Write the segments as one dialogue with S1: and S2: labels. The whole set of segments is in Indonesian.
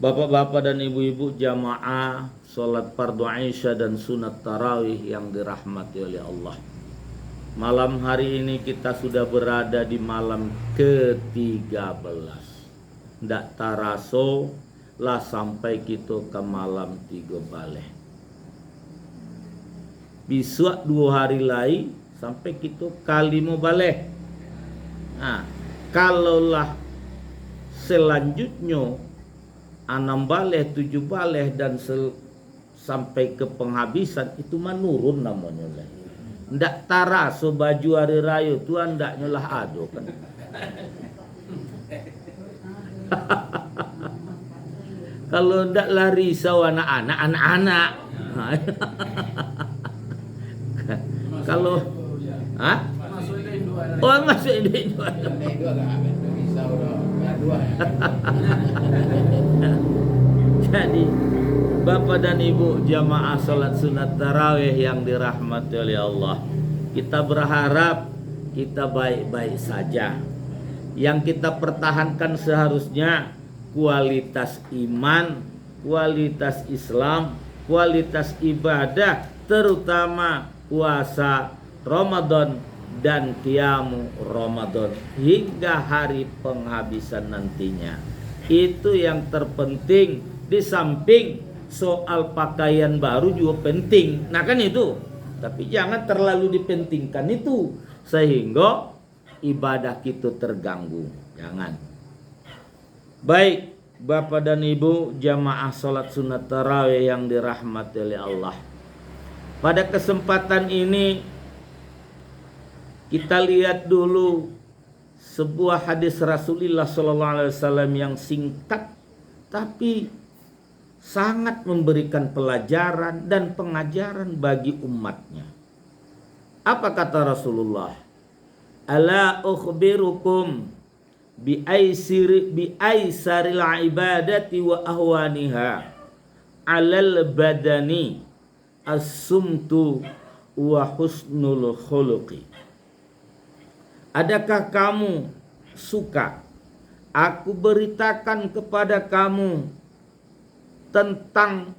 S1: Bapak-bapak dan ibu-ibu jamaah sholat fardu Aisyah dan sunat tarawih yang dirahmati oleh Allah. Malam hari ini kita sudah berada di malam ke-13. Ndak taraso lah sampai kita ke malam 3 balik. Besok 2 hari lagi sampai kita kali mau balik. Nah, kalaulah selanjutnya 6 balik, 7 balik dan sampai ke penghabisan itu menurun namanya lah. Ndak taraso baju hari raya Tuhan ndak nyolah ado kan. Kalau ndak lari risau anak-anak. Kalau masuk Indo. Jadi Bapak dan Ibu jamaah salat sunat tarawih yang dirahmati oleh Allah, kita berharap kita baik-baik saja. Yang kita pertahankan seharusnya kualitas iman, kualitas Islam, kualitas ibadah, terutama puasa Ramadan dan qiyamu Ramadan hingga hari penghabisan nantinya. Itu yang terpenting. Di samping soal pakaian baru juga penting. Nah kan itu. Tapi jangan terlalu dipentingkan itu sehingga ibadah kita terganggu. Jangan. Baik Bapak dan Ibu jamaah salat sunat tarawih yang dirahmati oleh Allah. Pada kesempatan ini kita lihat dulu sebuah hadis Rasulullah SAW yang singkat tapi sangat memberikan pelajaran dan pengajaran bagi umatnya. Apa kata Rasulullah? Ala ukhbirukum bi aisaril ibadati wa ahwaniha alal badani as-sumtu wa husnul khuluqi. Adakah kamu suka aku beritakan kepada kamu tentang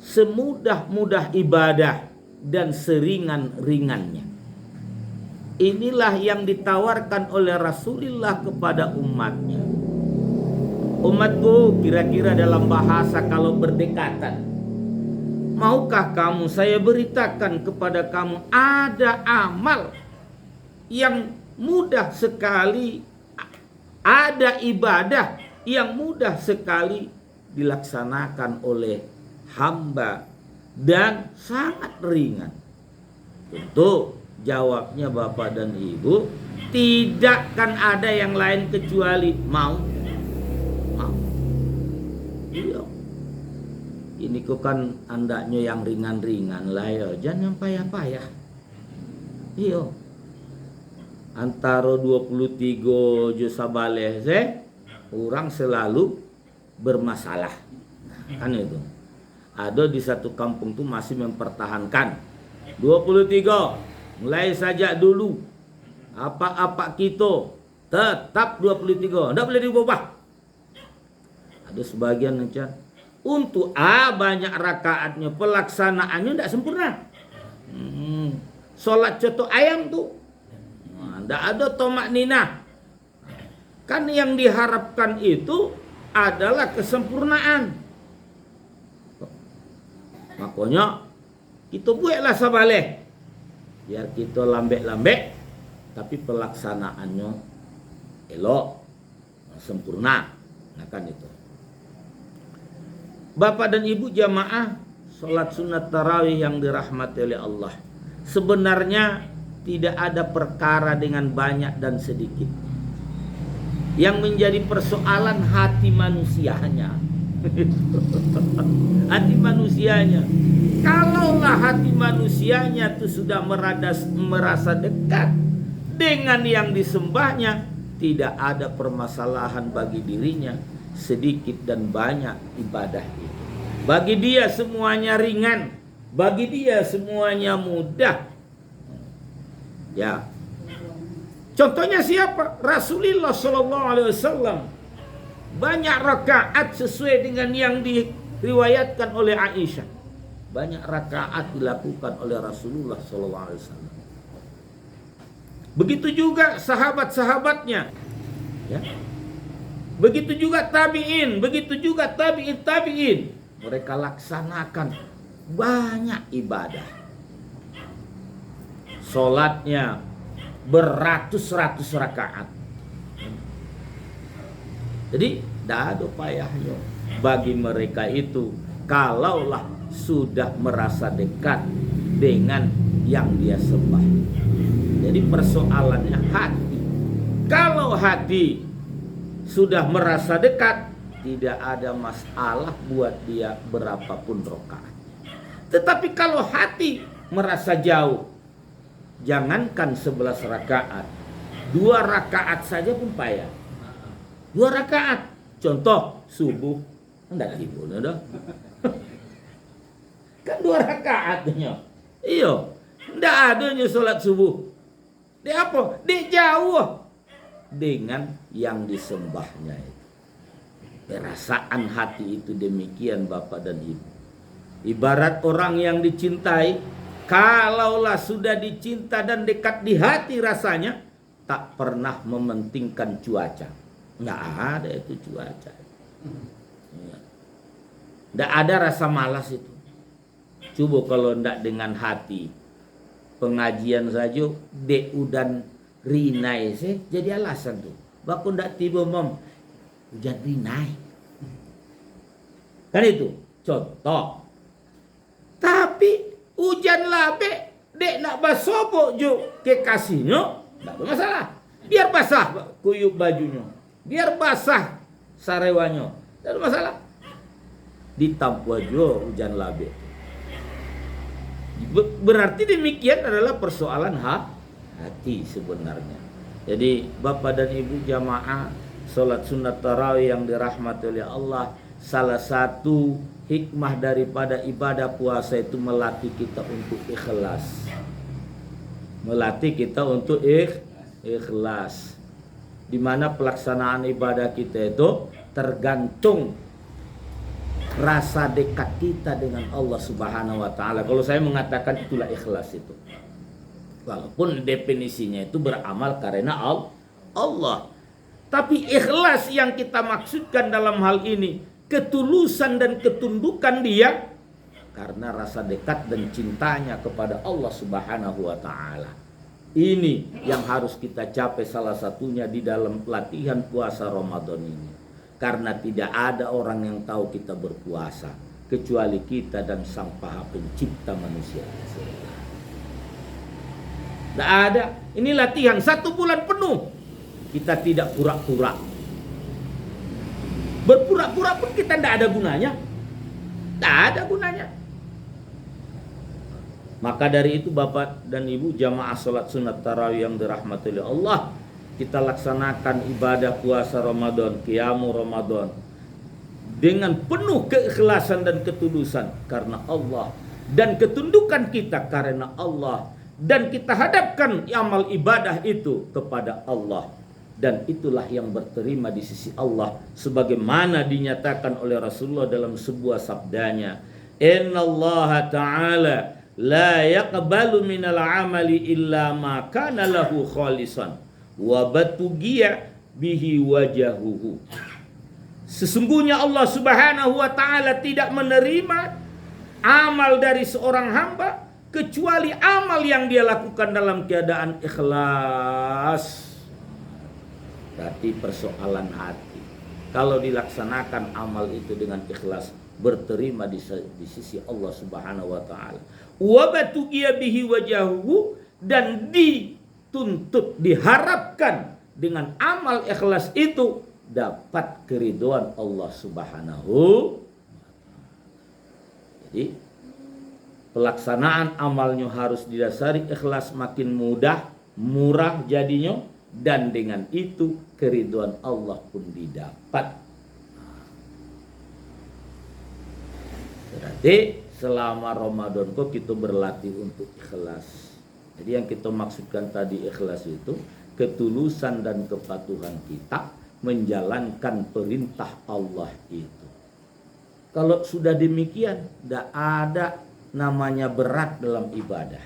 S1: semudah-mudah ibadah dan seringan-ringannya? Inilah yang ditawarkan oleh Rasulullah kepada umatnya. Umatku, kira-kira dalam bahasa kalau berdekatan, maukah kamu saya beritakan kepada kamu ada amal yang mudah sekali, ada ibadah yang mudah sekali dilaksanakan oleh hamba dan sangat ringan? Tentu jawabnya Bapak dan Ibu, tidak kan ada yang lain kecuali mau. Iya. Ini kok kan andaknya yang ringan-ringan lah ya, jangan yang payah-payah. Iya. Antara 23 juta baleh orang selalu bermasalah. Kan itu. Ada di satu kampung tuh masih mempertahankan 23. Mulai saja dulu apa-apa kita tetap 23. Enggak boleh diubah. Ada sebagian aja untuk banyak rakaatnya, pelaksanaannya enggak sempurna. Salat coto ayam tuh enggak ada tomak nina. Kan yang diharapkan itu adalah kesempurnaan. Makanya kita buatlah sabaleh. Biar kita lambek-lambek tapi pelaksanaannya elok, sempurna. Nah kan itu. Bapak dan Ibu jamaah salat sunat tarawih yang dirahmati oleh Allah. Sebenarnya tidak ada perkara dengan banyak dan sedikit. Yang menjadi persoalan hati manusianya. Hati manusianya. Kalaulah hati manusianya itu sudah merasa dekat dengan yang disembahnya, tidak ada permasalahan bagi dirinya, sedikit dan banyak ibadah itu. Bagi dia semuanya ringan, bagi dia semuanya mudah. Ya. Contohnya siapa? Rasulullah SAW. Banyak rakaat sesuai dengan yang diriwayatkan oleh Aisyah. Banyak rakaat dilakukan oleh Rasulullah SAW. Begitu juga sahabat-sahabatnya, ya. Begitu juga tabi'in, begitu juga tabi'in. Mereka laksanakan banyak ibadah. Salatnya beratus-ratus rakaat. Jadi tidak ada payahnya bagi mereka itu kalaulah sudah merasa dekat dengan yang dia sembah. Jadi persoalannya hati. Kalau hati sudah merasa dekat, tidak ada masalah buat dia berapapun rakaat. Tetapi kalau hati merasa jauh, jangankan 11 rakaat, 2 rakaat saja pun payah. 2 rakaat, contoh subuh, enggak timbul dah. Kan 2 rakaatnya. Iya, enggak adanya sholat subuh. Di apa? Di jauh dengan yang disembahnya itu. Perasaan hati itu demikian Bapak dan Ibu. Ibarat orang yang dicintai, kalaulah sudah dicinta dan dekat di hati rasanya, tak pernah mementingkan cuaca. Nggak ada itu cuaca. Nggak ada rasa malas itu. Coba kalau nggak dengan hati. Pengajian saja de udan rinai sih jadi alasan tuh. Baku ndak tiba mom hujan rinai. Kan itu contoh. Tapi hujan labe dek nak basobok jo ke kasino ndak masalah. Biar basah kuyup bajunya. Biar basah sarewanya. Tidak ada masalah. Ditampu aja hujan labe. Berarti demikian adalah persoalan hati sebenarnya. Jadi Bapak dan Ibu jamaah salat sunat tarawih yang dirahmati oleh Allah, salah satu hikmah daripada ibadah puasa itu melatih kita untuk ikhlas. Melatih kita untuk ikhlas. Di mana pelaksanaan ibadah kita itu tergantung rasa dekat kita dengan Allah Subhanahu wa taala. Kalau saya mengatakan itulah ikhlas itu. Walaupun definisinya itu beramal karena Allah. Tapi ikhlas yang kita maksudkan dalam hal ini, ketulusan dan ketundukan dia karena rasa dekat dan cintanya kepada Allah Subhanahu wa taala. Ini yang harus kita capai salah satunya di dalam pelatihan puasa Ramadan ini. Karena tidak ada orang yang tahu kita berpuasa kecuali kita dan Sang Maha Pencipta manusia. Tidak ada. Ini latihan 1 bulan penuh. Kita tidak pura-pura. Berpura-pura pun kita tidak ada gunanya. Tidak ada gunanya. Maka dari itu Bapak dan Ibu jamaah salat sunat tarawih yang dirahmati oleh Allah, kita laksanakan ibadah puasa Ramadan, qiyamu Ramadan dengan penuh keikhlasan dan ketulusan karena Allah, dan ketundukan kita karena Allah, dan kita hadapkan amal ibadah itu kepada Allah, dan itulah yang berterima di sisi Allah sebagaimana dinyatakan oleh Rasulullah dalam sebuah sabdanya, innallaha ta'ala la yaqbalu minal amali illa ma kana lahu khalisan wa batugiya bihi wajahuhu. Sesungguhnya Allah Subhanahu wa taala tidak menerima amal dari seorang hamba kecuali amal yang dia lakukan dalam keadaan ikhlas. Berarti persoalan hati. Kalau dilaksanakan amal itu dengan ikhlas, berterima di sisi Allah Subhanahu wa taala. Wa batugiya bihi wajahuhu, dan dituntut, diharapkan dengan amal ikhlas itu dapat keridhaan Allah Subhanahu. Jadi pelaksanaan amalnya harus didasari ikhlas, makin mudah, murah jadinya, dan dengan itu keridhaan Allah pun didapat. Berarti selama Ramadan kok kita berlatih untuk ikhlas. Jadi yang kita maksudkan tadi ikhlas itu ketulusan dan kepatuhan kita menjalankan perintah Allah itu. Kalau sudah demikian, tidak ada namanya berat dalam ibadah.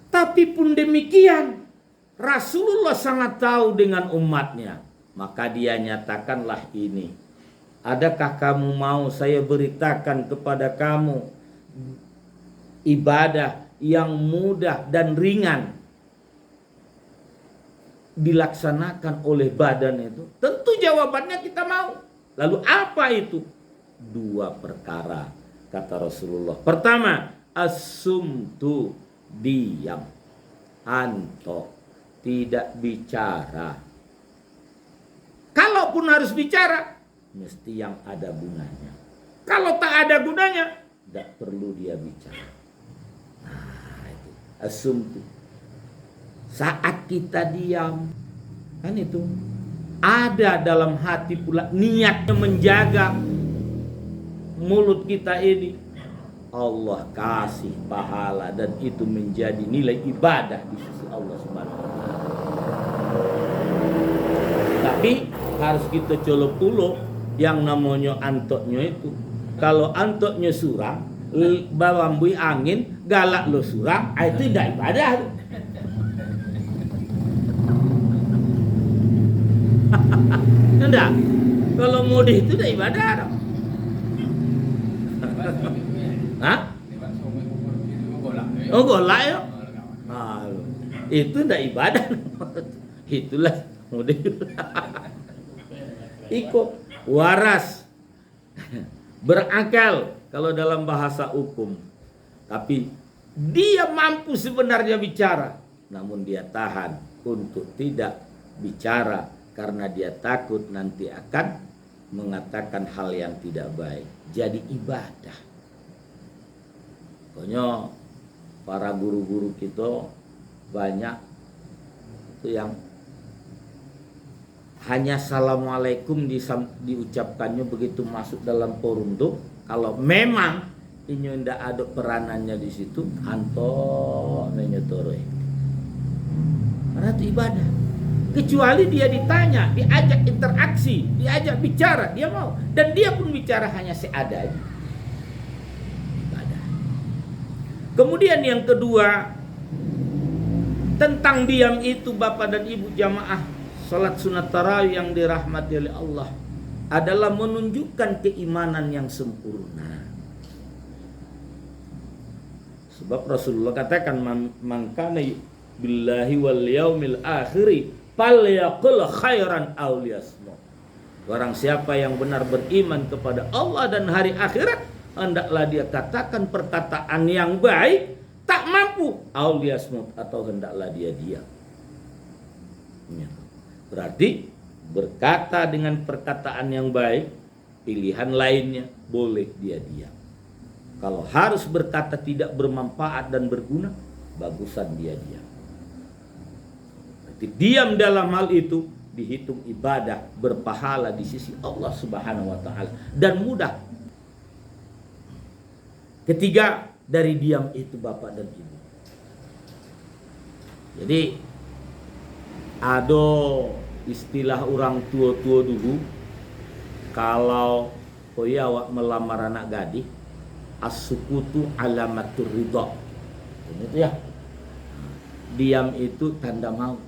S1: Tapi pun demikian, Rasulullah sangat tahu dengan umatnya. Maka dia nyatakanlah ini. Adakah kamu mau saya beritakan kepada kamu ibadah yang mudah dan ringan dilaksanakan oleh badan itu? Tentu jawabannya kita mau. Lalu apa itu? 2 perkara kata Rasulullah. Pertama, as-sumtu, diam. Anto, tidak bicara. Kalaupun harus bicara, mesti yang ada gunanya. Kalau tak ada gunanya, tidak perlu dia bicara. Nah, itu as-sumtu. Saat kita diam, kan itu ada dalam hati pula niatnya menjaga mulut kita ini. Allah kasih pahala dan itu menjadi nilai ibadah di sisi Allah Subhanahu wa taala. Tapi harus kita colok pulo yang namanya antoknya itu. Kalau antoknya surang, bawambui angin, galak lo surang, itu tidak ibadah. Enggak. Kalau mudi itu tidak ibadah dong. Hah? Oh golak ya? Itu tidak ibadah. Itulah mudi. Ikut waras, berakal kalau dalam bahasa hukum. Tapi dia mampu sebenarnya bicara, namun dia tahan untuk tidak bicara karena dia takut nanti akan mengatakan hal yang tidak baik. Jadi ibadah. Pokoknya para guru-guru kita banyak itu yang hanya assalamualaikum diucapkannya begitu masuk dalam forum tuh. Kalau memang ini tidak ada peranannya di situ, anto menyetoroy. Karena itu ibadah. Kecuali dia ditanya, diajak interaksi, diajak bicara, dia mau. Dan dia pun bicara hanya seadanya. Ibadah. Kemudian yang kedua, tentang diam itu Bapak dan Ibu jamaah salat sunat tarawih yang dirahmati oleh Allah adalah menunjukkan keimanan yang sempurna. Sebab Rasulullah katakan man kana billahi wal yaumil akhiri falyaqul khairan aw liyasmut. Barang siapa yang benar beriman kepada Allah dan hari akhirat, hendaklah dia katakan perkataan yang baik, tak mampu aw liyasmut, atau hendaklah dia diam. Berarti berkata dengan perkataan yang baik, pilihan lainnya boleh dia diam. Kalau harus berkata tidak bermanfaat dan berguna, bagusan dia diam. Berarti diam dalam hal itu dihitung ibadah berpahala di sisi Allah Subhanahu wa taala dan mudah. Ketiga, dari diam itu Bapak dan Ibu. Jadi ada istilah orang tua-tua dulu, kalau awak melamar anak gadis, as-sukutu alamatur ridha. Itu ya. Diam itu tanda mau.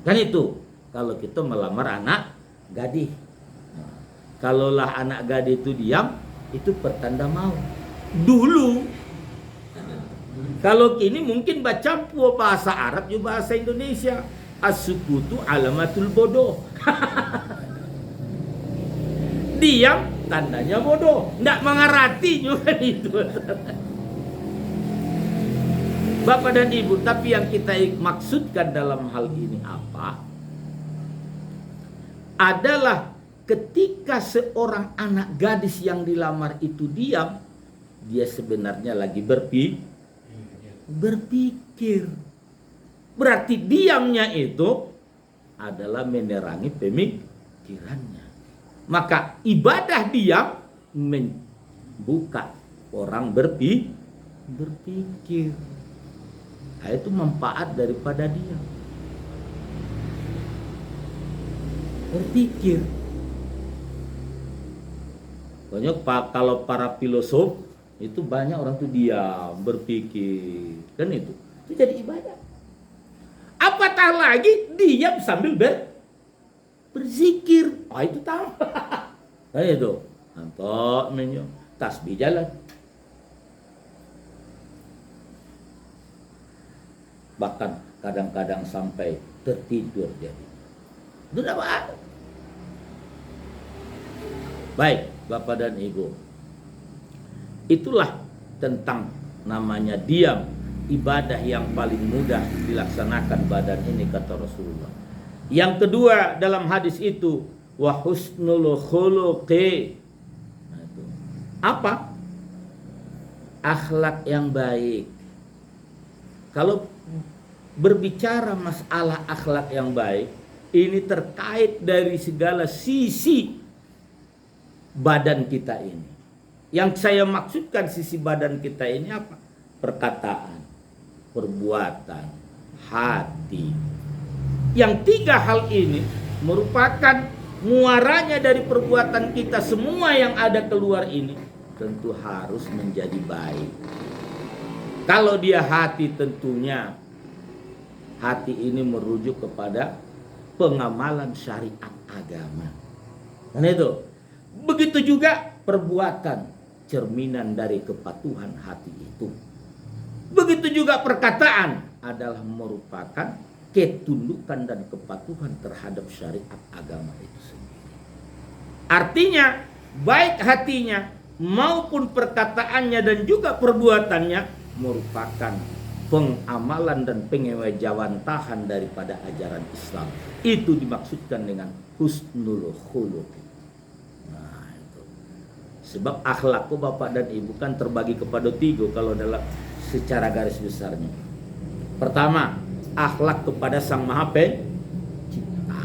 S1: Kan itu kalau kita melamar anak gadis. Kalaulah anak gadis itu diam, itu pertanda mau. Dulu. Kalau kini mungkin baca bahasa Arab juga bahasa Indonesia. As-sukutu alamatul bodoh. Diam tandanya bodoh. Tidak mengerti juga itu. Bapak dan Ibu, tapi yang kita maksudkan dalam hal ini apa? Adalah ketika seorang anak gadis yang dilamar itu diam, dia sebenarnya lagi berpikir. Berarti diamnya itu adalah menerangi pemikirannya. Maka ibadah diam membuka orang berpikir. Nah, itu manfaat daripada diam. berpikir. Banyak kalau para filosof itu banyak orang tuh diam, berpikir, dan itu jadi ibadah. Apatah lagi diam sambil berzikir, itu tambah. Nah itu, antok menyo, tasbih jalan. Bahkan kadang-kadang sampai tertidur jadi. Itu apa? Baik, Bapak dan Ibu. Itulah tentang namanya diam, ibadah yang paling mudah dilaksanakan badan ini, kata Rasulullah. Yang kedua dalam hadis itu, wa husnul khuluqi. Nah, itu. Apa? Akhlak yang baik. Kalau berbicara masalah akhlak yang baik, ini terkait dari segala sisi badan kita ini. Yang saya maksudkan sisi badan kita ini apa? Perkataan, perbuatan, hati. Yang tiga hal ini merupakan muaranya dari perbuatan kita. Semua yang ada keluar ini tentu harus menjadi baik. Kalau dia hati, tentunya hati ini merujuk kepada pengamalan syariat agama. Dan itu. Begitu juga perbuatan, cerminan dari kepatuhan hati itu. Begitu juga perkataan adalah merupakan ketundukan dan kepatuhan terhadap syariat agama itu sendiri. Artinya, baik hatinya maupun perkataannya dan juga perbuatannya merupakan pengamalan dan pengewajawantahan daripada ajaran Islam. Itu dimaksudkan dengan husnul khuluq. Nah, itu. Sebab akhlakku Bapak dan Ibu kan terbagi kepada tiga kalau dalam secara garis besarnya. Pertama, akhlak kepada Sang Maha Pencipta.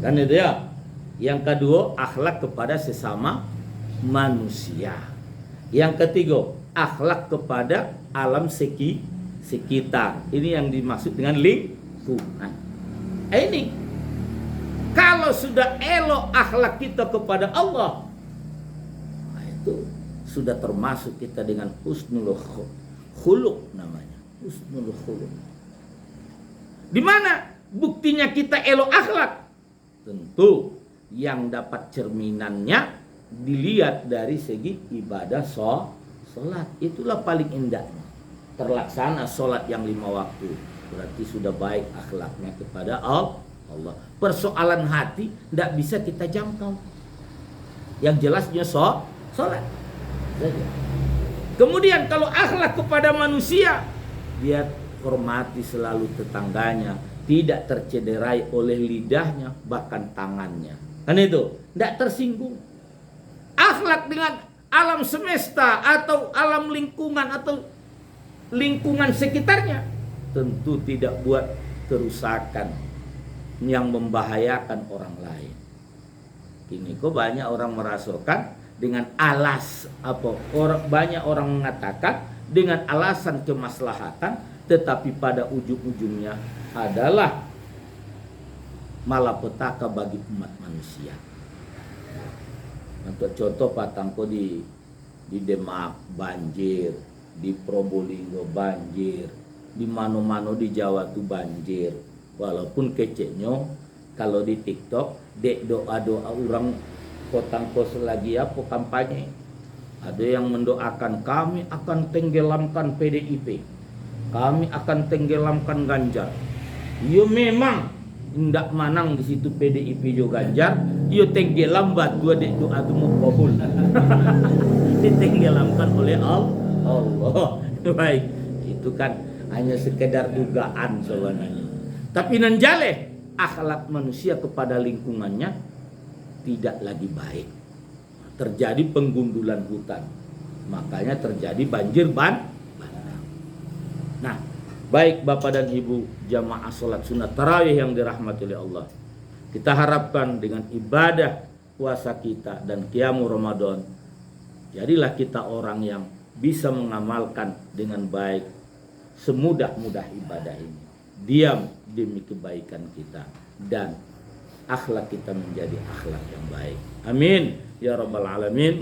S1: Kan itu ya. Yang kedua, akhlak kepada sesama manusia. Yang ketiga, akhlak kepada alam sekitar. Ini yang dimaksud dengan lingkungan. Ini kalau sudah elok akhlak kita kepada Allah, nah itu sudah termasuk kita dengan husnul khuluq namanya. Husnul khuluq. Di mana buktinya kita elok akhlak? Tentu yang dapat cerminannya dilihat dari segi ibadah sholat. Itulah paling indahnya. Terlaksana sholat yang 5 waktu. Berarti sudah baik akhlaknya kepada Allah. Persoalan hati tidak bisa kita jangkau. Yang jelasnya sholat. Kemudian kalau akhlak kepada manusia, dia hormati selalu tetangganya, tidak tercederai oleh lidahnya, bahkan tangannya. Kan itu, tidak tersinggung. Akhlak dengan alam semesta atau alam lingkungan atau lingkungan sekitarnya tentu tidak buat kerusakan yang membahayakan orang lain. Ini kok banyak orang merasakan dengan banyak orang mengatakan dengan alasan kemaslahatan, tetapi pada ujung-ujungnya adalah malapetaka bagi umat manusia. Untuk contoh Patangko di Demak banjir, di Probolinggo banjir, di mano-mano di Jawa tuh banjir. Walaupun keceknya kalau di TikTok dek doa-doa orang Patangko selagi apa kampanye. Ada yang mendoakan kami akan tenggelamkan PDIP. Kami akan tenggelamkan Ganjar. Ya memang ndak manang di situ PDIP jo Ganjar, yo tenggelam batu dek doa temu kabul. Ditenggelamkan oleh Allah. Baik, itu kan hanya sekedar dugaan sebenarnya. Tapi nanjale akhlak manusia kepada lingkungannya tidak lagi baik. Terjadi penggundulan hutan. Makanya terjadi banjir bandang. Nah, baik Bapak dan Ibu jamaah salat sunat tarawih yang dirahmati oleh Allah. Kita harapkan dengan ibadah puasa kita dan qiyamul Ramadan, jadilah kita orang yang bisa mengamalkan dengan baik semudah-mudah ibadah ini. Diam demi kebaikan kita dan akhlak kita menjadi akhlak yang baik. Amin ya rabbal alamin.